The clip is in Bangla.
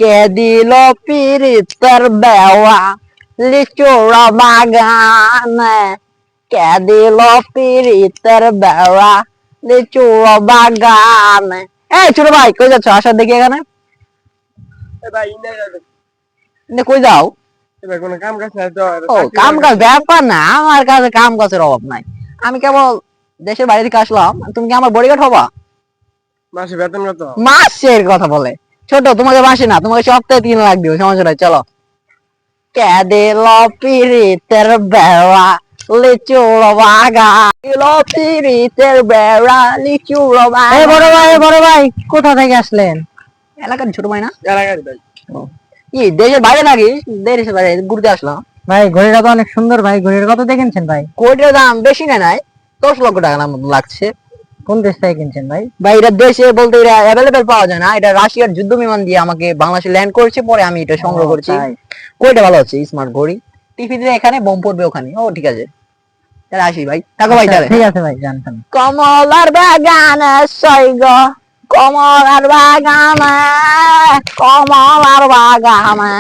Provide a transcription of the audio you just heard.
কে দিল পিরিতের বেওয়া লিচুর বাগানে, কে দিল পিরিতের বেওয়া লিচুর বাগানে। এই ছোট ভাই কই যাচ্ছ? আসা দেখি এখানে। ভাই কই যাও? এবার কোনো কাম কাজ নাই তো ও কাম কাজ ব্যাপার না, আমার কাছে কাম কাজের অভাব নাই। আমি কেবল দেশের বাইরে থেকে আসলাম, তুমি কি আমার বডিগার্ড হবা? মাসে বেতন কত? মাসের কথা বলে ছোট, তোমাকে মাসে না, তোমাকে সপ্তাহে 3 লাখ দিব, সমস্যা নাই, চলো। কে দিল পিরিতের বেড়া লিচুর বাগান, দিল পিরিতের বেড়া লিচুর বাগান। বড় ভাই কোথা থেকে আসলেন? এলাকার ছোট ভাই না? এলাকার ভাই। কি দেশের বাইরে নাকি? দেশের বাইরে ঘুরতে আসলাম ভাই। ঘড়িটা তো অনেক সুন্দর ভাই, ঘড়ির কত দিয়ে কিনছেন ভাই? ঘড়িটার দাম বেশি না, নাই 10 লক্ষ টাকা মতো লাগছে। কোন দেশ থেকে কিনছেন ভাই? ভাই এটা দেশে বলতে এটা অ্যাভেলেবেল পাওয়া যায় না, এটা রাশিয়ার যুদ্ধ বিমান দিয়ে আমাকে বাংলাদেশে ল্যান্ড করেছে, পরে আমি এটা সংগ্রহ করেছি। ঘড়িটা ভালো আছে, স্মার্ট ঘড়ি। টিভি দিয়ে এখানে বোম পড়বে ওখানে। ও ঠিক আছে, তাহলে আসি ভাই, থাকো ভাই তাহলে। ঠিক আছে ভাই, জানতাম। কমলার বাগানে সৈগ, কমলার বাগানে, কমলার বাগানে।